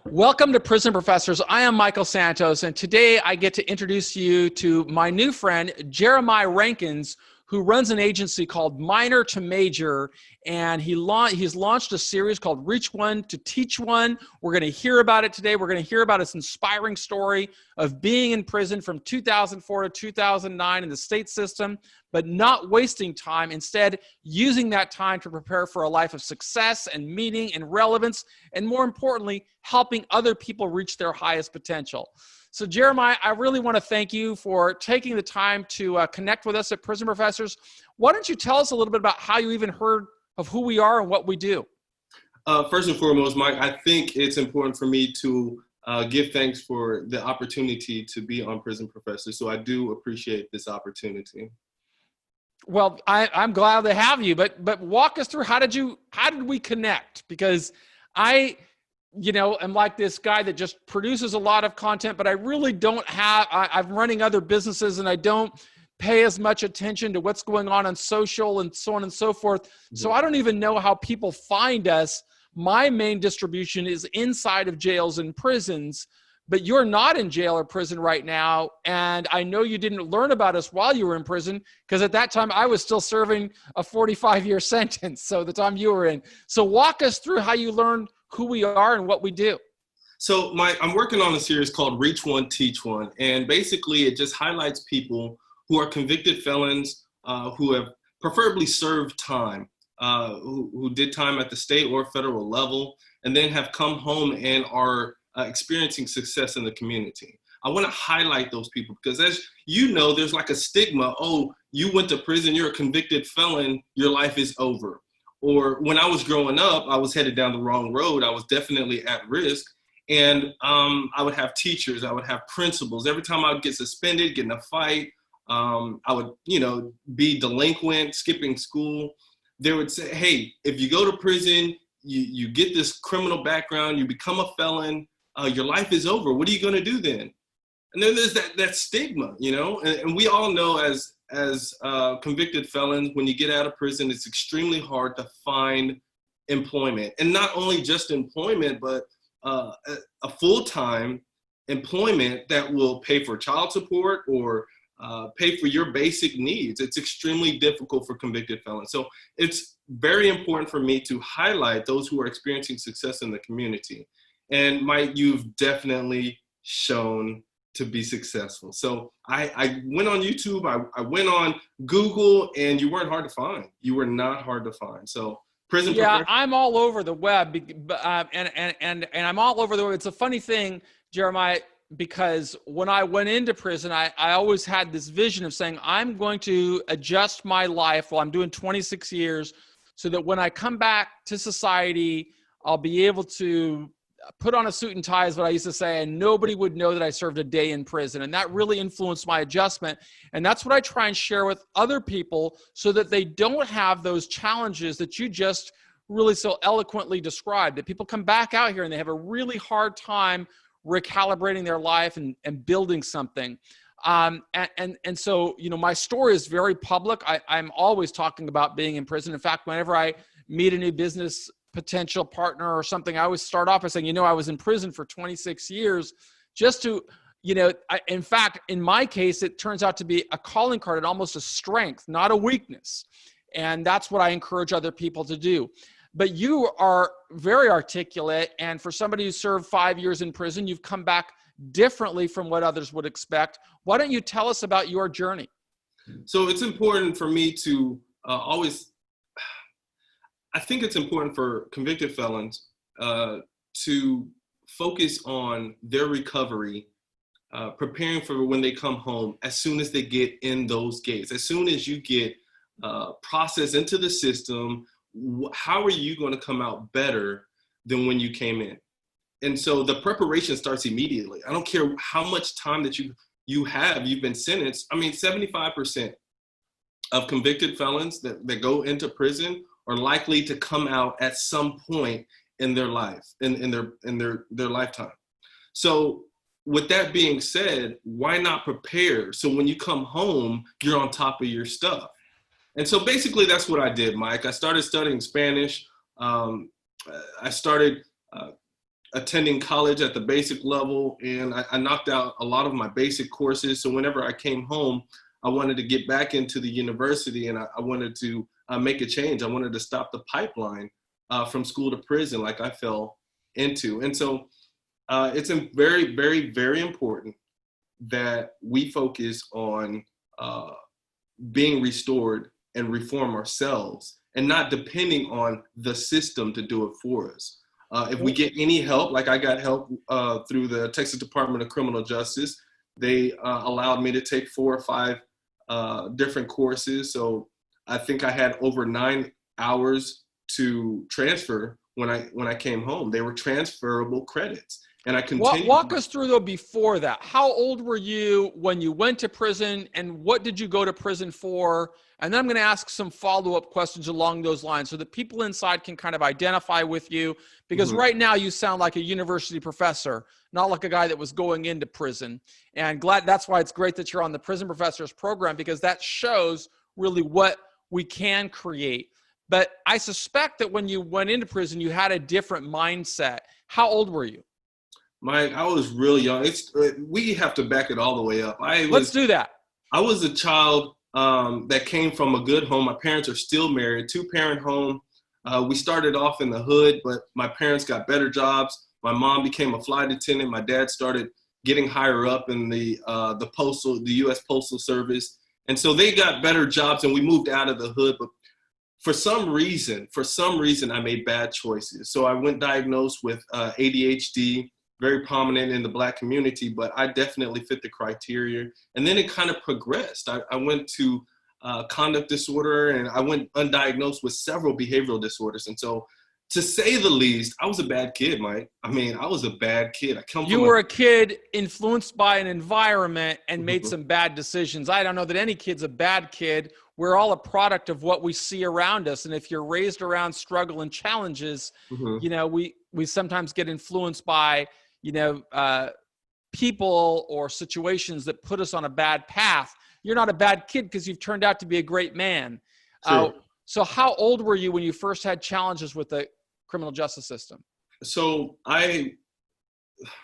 Welcome to Prison Professors. I am Michael Santos, and today I get to introduce you to my new friend, Jere-My Rankins, who runs an agency called Minor to Major, and he's launched a series called Reach One to Teach One. We're going to hear about it today. We're going to hear about his inspiring story of being in prison from 2004 to 2009 in the state system, but not wasting time, instead using that time to prepare for a life of success and meaning and relevance, and more importantly, helping other people reach their highest potential. So Jere-My, I really want to thank you for taking the time to connect with us at Prison Professors. Why don't you tell us a little bit about how you even heard of who we are and what we do? First and foremost, Mike, I think it's important for me to give thanks for the opportunity to be on Prison Professors. So I do appreciate this opportunity. Well, I'm glad to have you, but walk us through how did we connect? Because I'm like this guy that just produces a lot of content, but I really don't I'm running other businesses and I don't pay as much attention to what's going on social and so on and so forth. Mm-hmm. So I don't even know how people find us. My main distribution is inside of jails and prisons, but you're not in jail or prison right now. And I know you didn't learn about us while you were in prison, because at that time I was still serving a 45-year sentence. So the time you were in. So walk us through how you learned who we are and what we do. So I'm working on a series called Reach One, Teach One. And basically it just highlights people who are convicted felons, who have preferably served time, who did time at the state or federal level, and then have come home and are experiencing success in the community. I want to highlight those people because, as you know, there's like a stigma. Oh, you went to prison, you're a convicted felon, your life is over. Or when I was growing up, I was headed down the wrong road. I was definitely at risk. And I would have teachers, I would have principals. Every time I would get suspended, get in a fight, I would, be delinquent, skipping school. They would say, hey, if you go to prison, you get this criminal background, you become a felon, your life is over. What are you going to do then? And then there's that stigma, and we all know as convicted felons, when you get out of prison, it's extremely hard to find employment. And not only just employment, but a full-time employment that will pay for child support or pay for your basic needs. It's extremely difficult for convicted felons. So it's very important for me to highlight those who are experiencing success in the community. And Mike, you've definitely shown to be successful. So I went on YouTube, I went on Google, and you weren't hard to find. You were not hard to find. So prison. Yeah, I'm all over the web, and I'm all over the web. It's a funny thing, Jere-My, because when I went into prison, I always had this vision of saying, I'm going to adjust my life while I'm doing 26 years so that when I come back to society, I'll be able to put on a suit and tie, is what I used to say, and nobody would know that I served a day in prison. And that really influenced my adjustment. And that's what I try and share with other people so that they don't have those challenges that you just really so eloquently described, that people come back out here and they have a really hard time recalibrating their life and building something. And so, my story is very public. I'm always talking about being in prison. In fact, whenever I meet a new business potential partner or something, I always start off by saying, I was in prison for 26 years just to, in fact, in my case, it turns out to be a calling card and almost a strength, not a weakness. And that's what I encourage other people to do. But you are very articulate. And for somebody who served 5 years in prison, you've come back differently from what others would expect. Why don't you tell us about your journey? So it's important for me to I think it's important for convicted felons to focus on their recovery, preparing for when they come home as soon as they get in those gates. As soon as you get processed into the system, how are you going to come out better than when you came in? And so the preparation starts immediately. I don't care how much time that you've been sentenced. I mean, 75% of convicted felons that go into prison are likely to come out at some point in their life, in their lifetime. So with that being said, why not prepare so when you come home, you're on top of your stuff? And so basically that's what I did, Mike. I started studying Spanish. I started attending college at the basic level, and I knocked out a lot of my basic courses. So whenever I came home, I wanted to get back into the university, and I wanted to make a change. I wanted to stop the pipeline from school to prison like I fell into. And so it's very, very, very important that we focus on being restored and reform ourselves and not depending on the system to do it for us. If we get any help, like I got help through the Texas Department of Criminal Justice, they allowed me to take 4 or 5 different courses. So I think I had over 9 hours to transfer when I came home. They were transferable credits. And I continued. Walk us through, though, before that. How old were you when you went to prison, and what did you go to prison for? And then I'm going to ask some follow-up questions along those lines so that people inside can kind of identify with you, because right now you sound like a university professor, not like a guy that was going into prison. And that's why it's great that you're on the Prison Professors program, because that shows really what we can create. But I suspect that when you went into prison, you had a different mindset. How old were you? Mike, I was real young. We have to back it all the way up. Let's do that. I was a child that came from a good home. My parents are still married, 2-parent home. We started off in the hood, but my parents got better jobs. My mom became a flight attendant. My dad started getting higher up in the U.S. Postal Service. And so they got better jobs, and we moved out of the hood. But for some reason, I made bad choices. So I went diagnosed with ADHD, very prominent in the Black community, but I definitely fit the criteria. And then it kind of progressed. I went to conduct disorder, and I went undiagnosed with several behavioral disorders. And so, to say the least, I was a bad kid, Mike. I mean, I was a bad kid. You were a kid influenced by an environment and made some bad decisions. I don't know that any kid's a bad kid. We're all a product of what we see around us. And if you're raised around struggle and challenges, you know, we sometimes get influenced by, people or situations that put us on a bad path. You're not a bad kid because you've turned out to be a great man. Sure. So how old were you when you first had challenges with the criminal justice system? So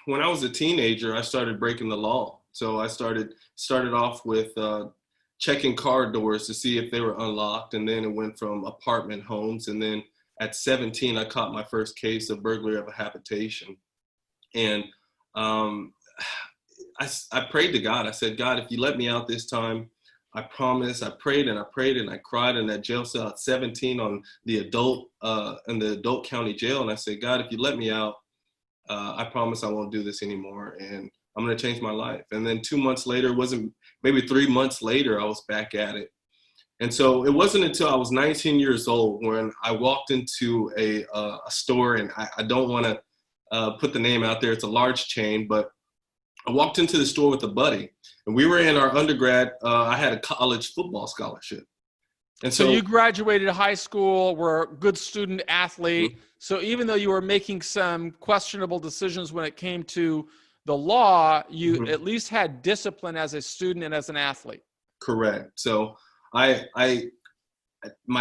when I was a teenager, I started breaking the law. So I started off with checking car doors to see if they were unlocked. And then it went from apartment homes. And then at 17, I caught my first case of burglary of a habitation. And I prayed to God. I said, God, if you let me out this time, I promise. I prayed and I cried in that jail cell at 17 on the adult county jail. And I said, God, if you let me out, I promise I won't do this anymore. And I'm going to change my life. And then 2 months later, maybe 3 months later, I was back at it. And so it wasn't until I was 19 years old when I walked into a store, and I don't want to put the name out there. It's a large chain, but I walked into the store with a buddy, and we were in our undergrad. I had a college football scholarship. And so you graduated high school, were a good student athlete. So even though you were making some questionable decisions when it came to the law, you at least had discipline as a student and as an athlete. Correct. So my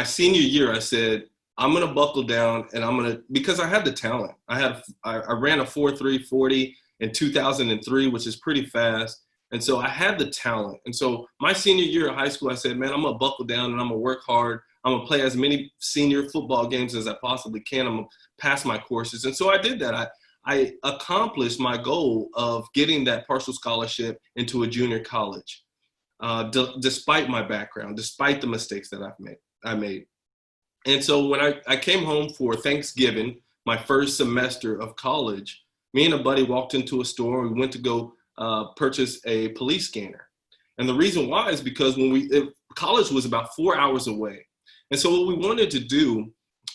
senior year, I said, I'm going to buckle down, and because I had the talent. I ran a 4.3 40 in 2003, which is pretty fast. And so I had the talent. And so my senior year of high school, I said, man, I'm going to buckle down and I'm going to work hard. I'm going to play as many senior football games as I possibly can. I'm going to pass my courses. And so I did that. I accomplished my goal of getting that partial scholarship into a junior college, despite my background, despite the mistakes that I made. And so when I came home for Thanksgiving, my first semester of college, me and a buddy walked into a store, and we went to go purchase a police scanner. And the reason why is because college was about 4 hours away. And so what we wanted to do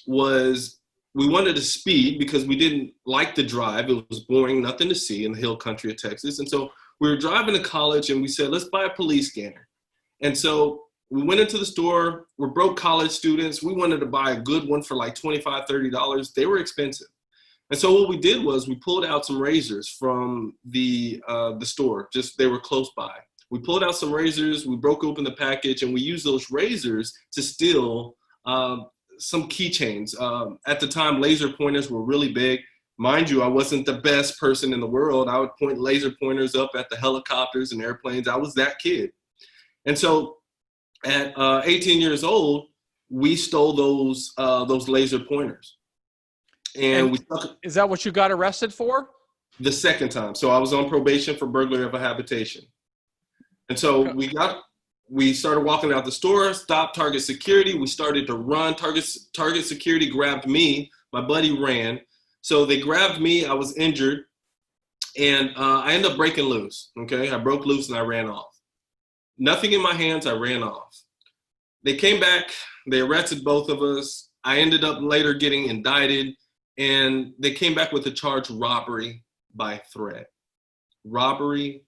was we wanted to speed because we didn't like the drive. It was boring, nothing to see in the hill country of Texas. And so we were driving to college, and we said, let's buy a police scanner. And so we went into the store. We're broke college students. We wanted to buy a good one for like $25, $30. They were expensive. And so what we did was we pulled out some razors from the store. They were close by. We pulled out some razors. We broke open the package, and we used those razors to steal some keychains. At the time, laser pointers were really big. Mind you, I wasn't the best person in the world. I would point laser pointers up at the helicopters and airplanes. I was that kid. And so at 18 years old, we stole those laser pointers. And is that what you got arrested for? The second time. So I was on probation for burglary of a habitation. And so we started walking out the store, stopped Target security. We started to run. Target security grabbed me. My buddy ran. So they grabbed me. I was injured. And I ended up breaking loose. Okay. I broke loose and I ran off. Nothing in my hands. I ran off. They came back. They arrested both of us. I ended up later getting indicted. And they came back with the charge robbery by threat. Robbery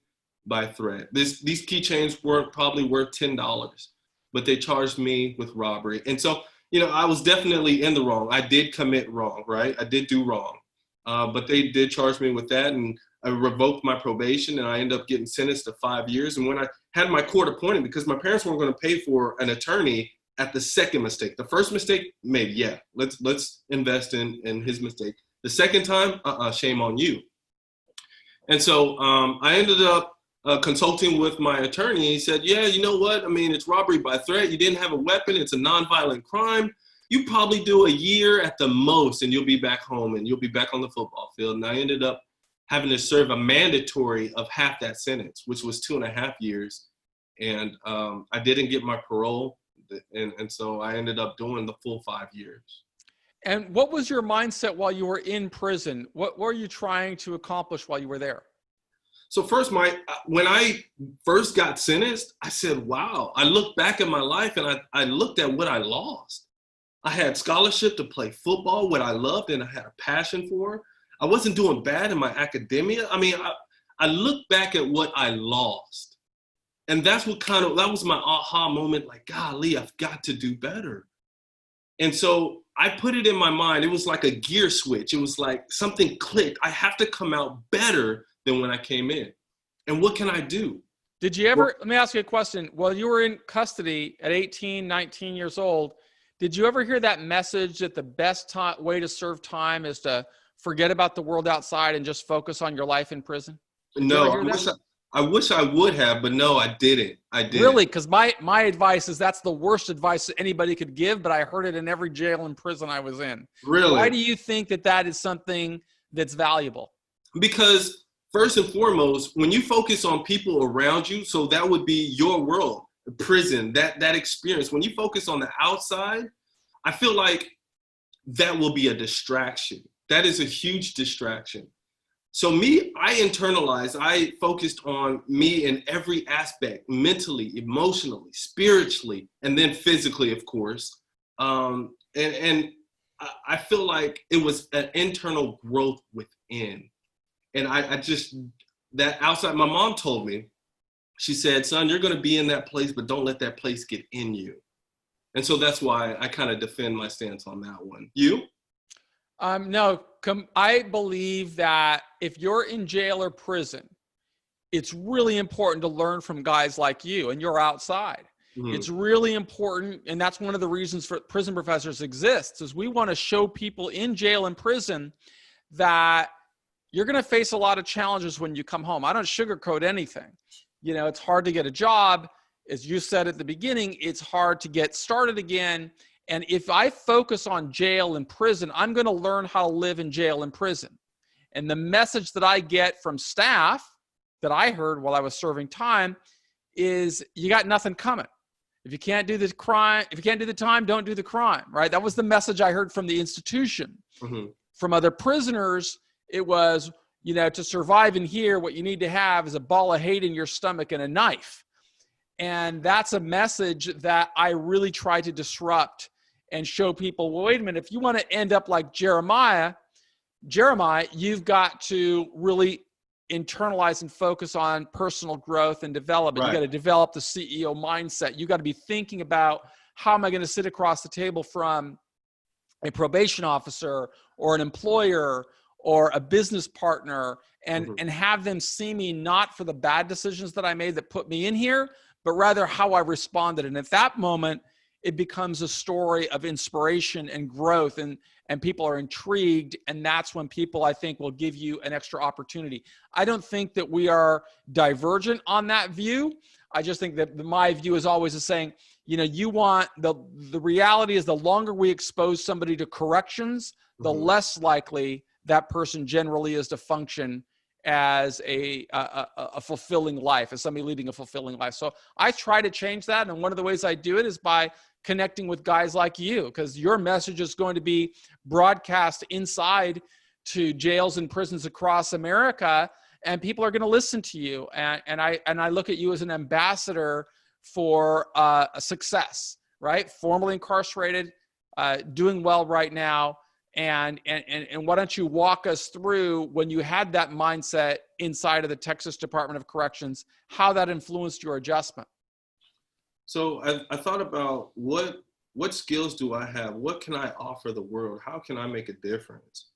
by threat. These keychains weren't probably worth $10, but they charged me with robbery. And so, I was definitely in the wrong. I did commit wrong, right? I did do wrong. But they did charge me with that, and I revoked my probation, and I ended up getting sentenced to 5 years. And when I had my court appointed, because my parents weren't going to pay for an attorney at the second mistake. The first mistake, maybe, yeah, let's invest in his mistake. The second time, shame on you. And so I ended up consulting with my attorney. He said, yeah, you know what? I mean, it's robbery by threat. You didn't have a weapon. It's a nonviolent crime. You probably do a year at the most, and you'll be back home, and you'll be back on the football field. And I ended up having to serve a mandatory of half that sentence, which was 2.5 years. And I didn't get my parole. And so I ended up doing the full 5 years. And what was your mindset while you were in prison? What were you trying to accomplish while you were there? So first, when I first got sentenced, I said, wow. I looked back at my life and I looked at what I lost. I had scholarship to play football, what I loved and I had a passion for. I wasn't doing bad in my academia. I mean, I looked back at what I lost. And that was my aha moment, like, golly, I've got to do better. And so I put it in my mind. It was like a gear switch. It was like something clicked. I have to come out better than when I came in. And what can I do? Did you ever, let me ask you a question. While you were in custody at 18, 19 years old, did you ever hear that message that the best way to serve time is to forget about the world outside and just focus on your life in prison? No, I wish I would have, but no, I didn't. Really? Because my advice is that's the worst advice that anybody could give, but I heard it in every jail and prison I was in. Really? Why do you think that is something that's valuable? Because first and foremost, when you focus on people around you, so that would be your world, the prison, that experience. When you focus on the outside, I feel like that will be a distraction. That is a huge distraction. So I focused on me in every aspect, mentally, emotionally, spiritually, and then physically, of course. And I feel like it was an internal growth within. And I just, that outside, my mom told me, she said, son, you're going to be in that place, but don't let that place get in you. And so that's why I kind of defend my stance on that one. You? No, I believe that if you're in jail or prison, it's really important to learn from guys like you, and you're outside. Mm-hmm. It's really important, and that's one of the reasons for Prison Professors exists, is we want to show people in jail and prison that you're going to face a lot of challenges when you come home. I don't sugarcoat anything. It's hard to get a job. As you said at the beginning, it's hard to get started again. And if I focus on jail and prison, I'm going to learn how to live in jail and prison. And the message that I get from staff that I heard while I was serving time is you got nothing coming. If you can't do the crime, if you can't do the time, don't do the crime, right? That was the message I heard from the institution. Mm-hmm. From other prisoners, it was, to survive in here, what you need to have is a ball of hate in your stomach and a knife. And that's a message that I really try to disrupt and show people, well, wait a minute, if you want to end up like Jere-My, you've got to really internalize and focus on personal growth and development. Right. You got to develop the CEO mindset. You got to be thinking about, how am I going to sit across the table from a probation officer or an employer or a business partner and have them see me not for the bad decisions that I made that put me in here, but rather how I responded. And at that moment, it becomes a story of inspiration and growth. And and people are intrigued. And that's when people, I think, will give you an extra opportunity. I don't think that we are divergent on that view. I just think that my view is always saying, you want the reality is the longer we expose somebody to corrections, the less likely that person generally is to function as a fulfilling life, as somebody leading a fulfilling life. So I try to change that. And one of the ways I do it is by connecting with guys like you, because your message is going to be broadcast inside to jails and prisons across America, and people are going to listen to you. And I look at you as an ambassador for a success, right? Formerly incarcerated, doing well right now. And why don't you walk us through, when you had that mindset inside of the Texas Department of Corrections, how that influenced your adjustment? So I thought about what skills do I have? What can I offer the world? How can I make a difference?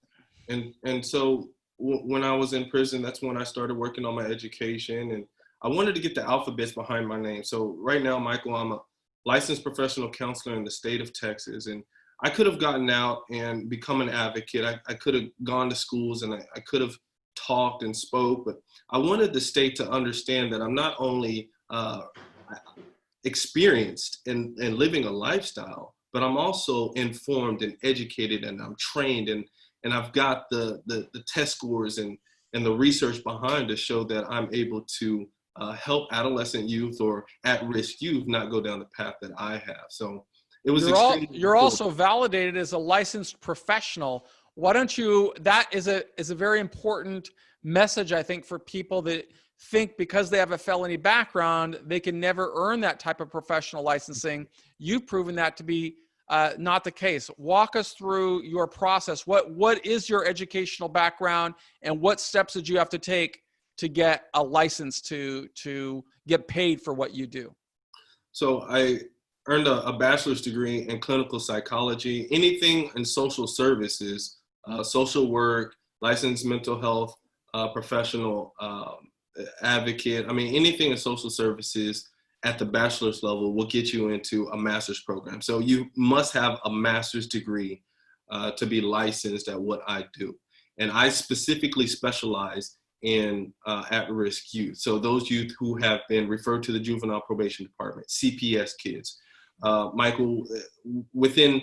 And so when I was in prison, that's when I started working on my education, and I wanted to get the alphabets behind my name. So right now, Michael, I'm a licensed professional counselor in the state of Texas, and I could have gotten out and become an advocate. I could have gone to schools and I could have talked and spoke, but I wanted the state to understand that I'm not only experienced in living a lifestyle, but I'm also informed and educated, and I'm trained, and I've got the test scores and the research behind to show that I'm able to help adolescent youth or at-risk youth not go down the path that I have. So it was you're also validated as a licensed professional. Why don't you, that is a very important message, I think, for people that think because they have a felony background, they can never earn that type of professional licensing. You've proven that to be not the case. Walk us through your process. What is your educational background, and what steps did you have to take to get a license to get paid for what you do? So I earned a bachelor's degree in clinical psychology, anything in social services, social work, licensed mental health professional, advocate. I mean, anything in social services at the bachelor's level will get you into a master's program. So you must have a master's degree to be licensed at what I do. And I specifically specialize in at-risk youth. So those youth who have been referred to the Juvenile Probation Department, CPS kids. Michael, within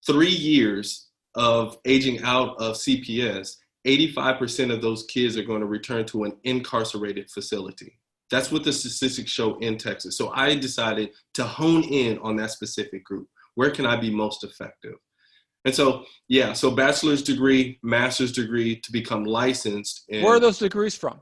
3 years of aging out of CPS, 85% of those kids are going to return to an incarcerated facility. That's what the statistics show in Texas. So I decided to hone in on that specific group. Where can I be most effective? And so, yeah, so bachelor's degree, master's degree to become licensed. Where are those degrees from?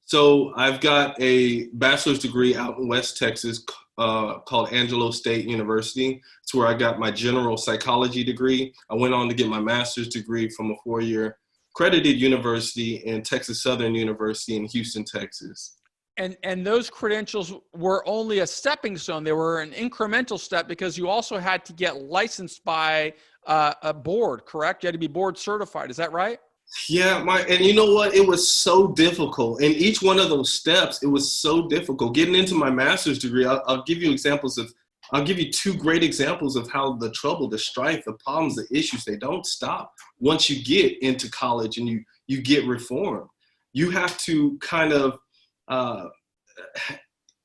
So I've got a bachelor's degree out in West Texas called Angelo State University. It's where I got my general psychology degree. I went on to get my master's degree from a 4-year accredited university in Texas Southern University in Houston, Texas. And those credentials were only a stepping stone. They were an incremental step because you also had to get licensed by a board, correct? You had to be board certified. Is that right? Yeah, and you know what? It was so difficult. In each one of those steps, it was so difficult. Getting into my master's degree, I'll give you 2 great examples of how the trouble, the strife, the problems, the issues, they don't stop once you get into college and you get reformed. You have to kind of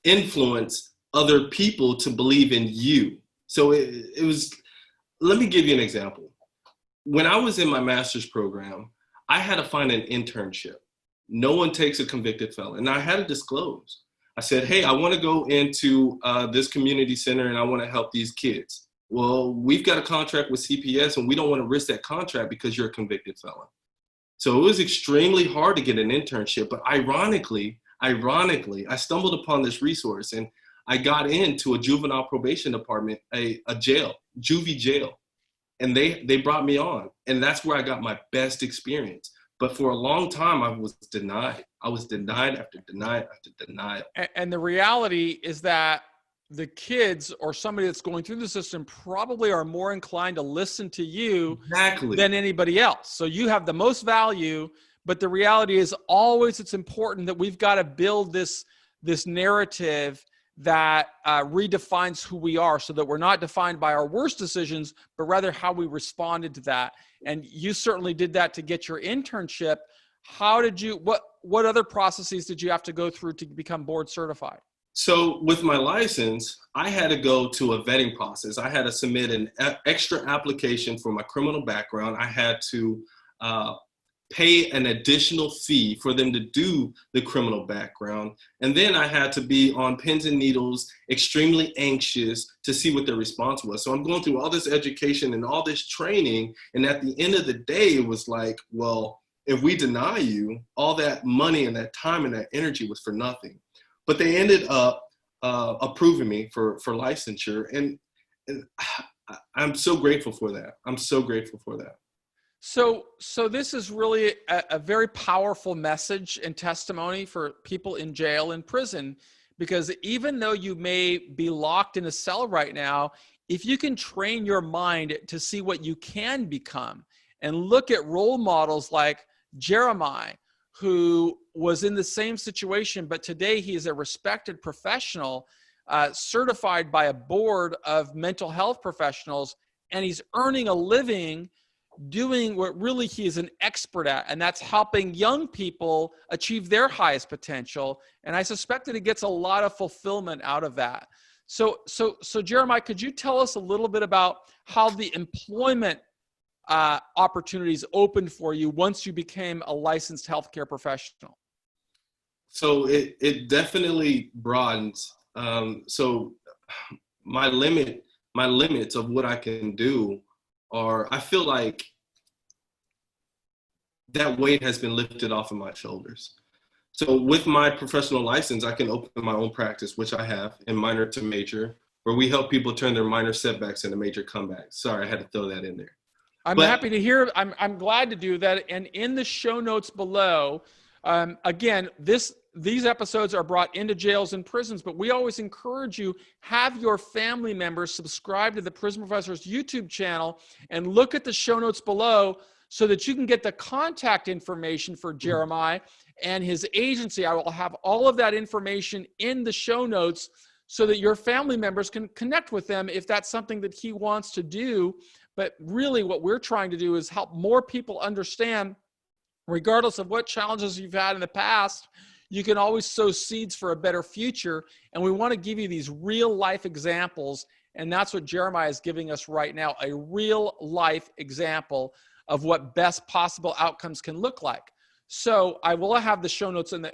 influence other people to believe in you. So it was, let me give you an example. When I was in my master's program, I had to find an internship. No one takes a convicted felon. And I had to disclose. I said, hey, I want to go into this community center and I want to help these kids. Well, we've got a contract with CPS and we don't want to risk that contract because you're a convicted felon. So it was extremely hard to get an internship. But ironically, I stumbled upon this resource and I got into a juvenile probation department, a jail, juvie jail. And they brought me on. And that's where I got my best experience. But for a long time, I was denied. I was denied after denied after denied. And the reality is that the kids or somebody that's going through the system probably are more inclined to listen to you than anybody else. So you have the most value, but the reality is always it's important that we've got to build this narrative that redefines who we are, so that we're not defined by our worst decisions, but rather how we responded to that. And you certainly did that to get your internship. How did you, what other processes did you have to go through to become board certified? So with my license, I had to go to a vetting process. I had to submit an extra application for my criminal background. I had to pay an additional fee for them to do the criminal background. And then I had to be on pins and needles, extremely anxious to see what their response was. So I'm going through all this education and all this training. And at the end of the day, it was like, well, if we deny you, all that money and that time and that energy was for nothing. But they ended up approving me for licensure. And I'm so grateful for that. I'm so grateful for that. So this is really a very powerful message and testimony for people in jail and prison, because even though you may be locked in a cell right now, if you can train your mind to see what you can become and look at role models like Jere-My, who was in the same situation, but today he is a respected professional, certified by a board of mental health professionals, and he's earning a living doing what really he is an expert at, and that's helping young people achieve their highest potential. And I suspect that he gets a lot of fulfillment out of that. So Jere-My, could you tell us a little bit about how the employment opportunities opened for you once you became a licensed healthcare professional? So it definitely broadens. So my limits of what I can do are, I feel like that weight has been lifted off of my shoulders. So with my professional license, I can open my own practice, which I have in minor to major, where we help people turn their minor setbacks into major comebacks. Sorry, I had to throw that in there. I'm happy to hear. I'm glad to do that. And in the show notes below, again, these episodes are brought into jails and prisons, but we always encourage you, have your family members subscribe to the Prison Professor's YouTube channel and look at the show notes below so that you can get the contact information for Jere-My and his agency. I will have all of that information in the show notes so that your family members can connect with them if that's something that he wants to do. But really what we're trying to do is help more people understand, regardless of what challenges you've had in the past, you can always sow seeds for a better future. And we want to give you these real life examples. And that's what Jere-My is giving us right now, a real life example of what best possible outcomes can look like. So I will have the show notes and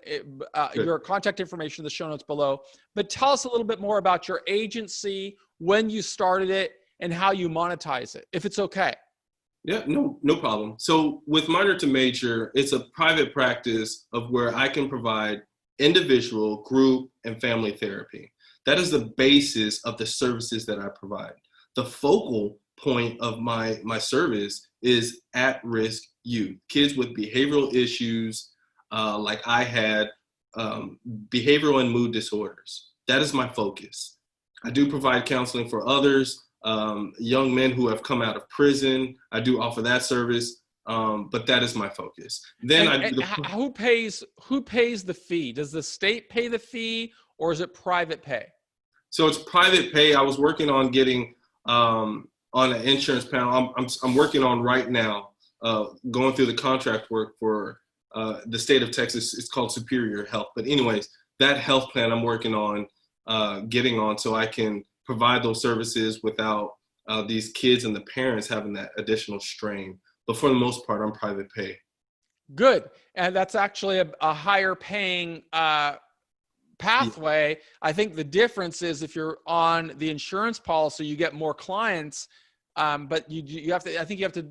your contact information in the show notes below. But tell us a little bit more about your agency, when you started it, and how you monetize it, if it's okay. Yeah, no problem. So with minor to major, it's a private practice of where I can provide individual, group, and family therapy. That is the basis of the services that I provide. The focal point of my service is at-risk youth, kids with behavioral issues, like I had, behavioral and mood disorders. That is my focus. I do provide counseling for others, young men who have come out of prison. I do offer that service, but that is my focus. Then who pays the fee? Does the state pay the fee, or is it private pay? So it's private pay. I was working on getting on an insurance panel. I'm working on right now, going through the contract work for the state of Texas. It's called Superior Health. But anyways, that health plan I'm working on getting on so I can provide those services without these kids and the parents having that additional strain. But for the most part, I'm private pay. Good. And that's actually a higher paying pathway. I think the difference is if you're on the insurance policy, you get more clients, but you have to, I think you have to,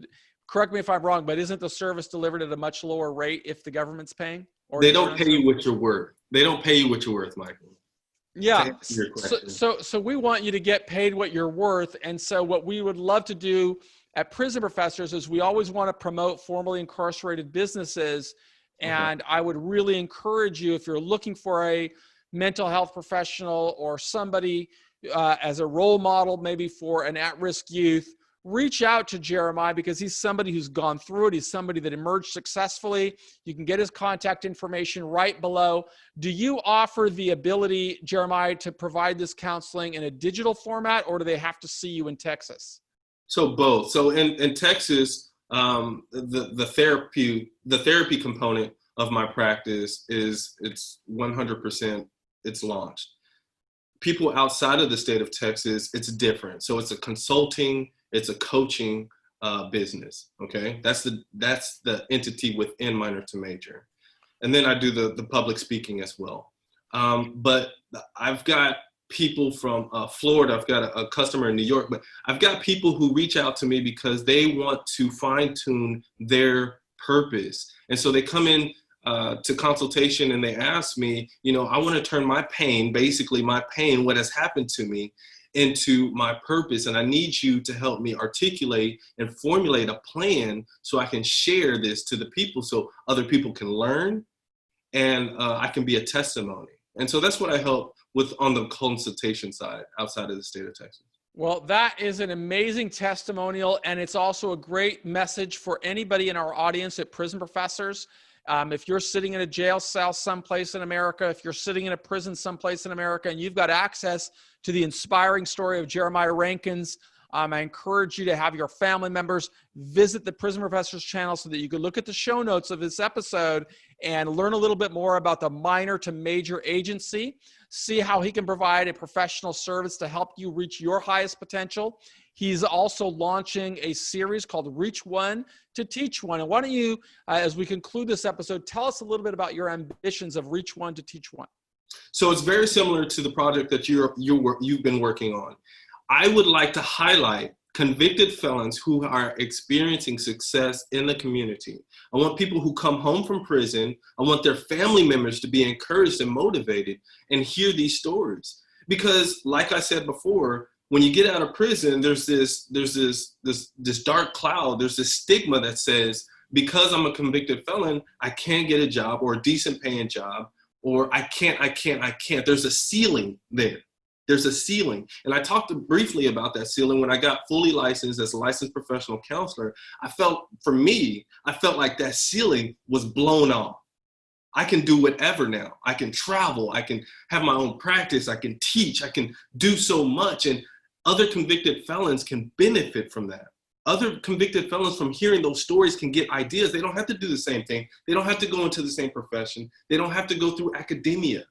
correct me if I'm wrong, but isn't the service delivered at a much lower rate if the government's paying? Or they don't pay you what you're worth. They don't pay you what you're worth, Michael. Yeah. So we want you to get paid what you're worth. And so what we would love to do at Prison Professors is we always want to promote formerly incarcerated businesses. And I would really encourage you, if you're looking for a mental health professional or somebody as a role model, maybe for an at-risk youth, reach out to Jere-My because he's somebody who's gone through it. He's somebody that emerged successfully. You can get his contact information right below. Do you offer the ability, Jere-My, to provide this counseling in a digital format, or do they have to see you in Texas? So both. So in Texas, the therapy component of my practice it's 100%, it's launched. People outside of the state of Texas, it's different. So it's a consulting, it's a coaching business. Okay, that's the entity within minor to major, and then I do the public speaking as well. But I've got people from Florida. I've got a customer in New York, but I've got people who reach out to me because they want to fine tune their purpose, and so they come in to consultation and they ask me, I want to turn my pain, what has happened to me, into my purpose. And I need you to help me articulate and formulate a plan so I can share this to the people so other people can learn and I can be a testimony. And so that's what I help with on the consultation side outside of the state of Texas. Well, that is an amazing testimonial. And it's also a great message for anybody in our audience at Prison Professors. If you're sitting in a jail cell someplace in America, if you're sitting in a prison someplace in America, and you've got access to the inspiring story of Jere-My Rankins, I encourage you to have your family members visit the Prison Professors channel so that you can look at the show notes of this episode and learn a little bit more about the minor to major agency, see how he can provide a professional service to help you reach your highest potential. He's also launching a series called Reach One to Teach One. And why don't you, as we conclude this episode, tell us a little bit about your ambitions of Reach One to Teach One. So it's very similar to the project that you've been working on. I would like to highlight convicted felons who are experiencing success in the community. I want people who come home from prison, I want their family members to be encouraged and motivated and hear these stories. Because like I said before, when you get out of prison, there's this dark cloud, there's this stigma that says, because I'm a convicted felon, I can't get a job or a decent paying job, or I can't. There's a ceiling there. There's a ceiling. And I talked briefly about that ceiling when I got fully licensed as a licensed professional counselor. I felt like that ceiling was blown off. I can do whatever now. I can travel. I can have my own practice. I can teach. I can do so much. And other convicted felons can benefit from that. Other convicted felons from hearing those stories can get ideas. They don't have to do the same thing. They don't have to go into the same profession. They don't have to go through academia.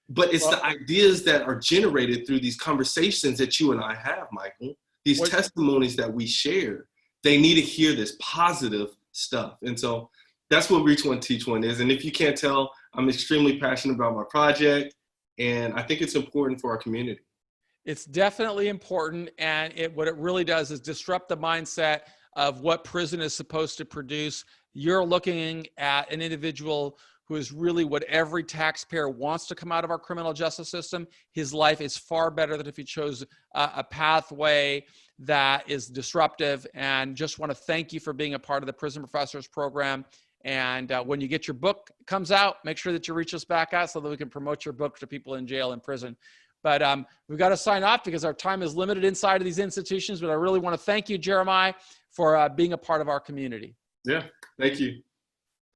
But it's the ideas that are generated through these conversations that you and I have, Michael, these testimonies that we share. They need to hear this positive stuff. And so that's what Reach One, Teach One is. And if you can't tell, I'm extremely passionate about my project. And I think it's important for our community. It's definitely important. And what it really does is disrupt the mindset of what prison is supposed to produce. You're looking at an individual who is really what every taxpayer wants to come out of our criminal justice system. His life is far better than if he chose a pathway that is disruptive. And just want to thank you for being a part of the Prison Professors program. And when you get your book comes out, make sure that you reach us back out so that we can promote your book to people in jail and prison. But we've got to sign off because our time is limited inside of these institutions. But I really want to thank you, Jere-My, for being a part of our community. Yeah, thank you.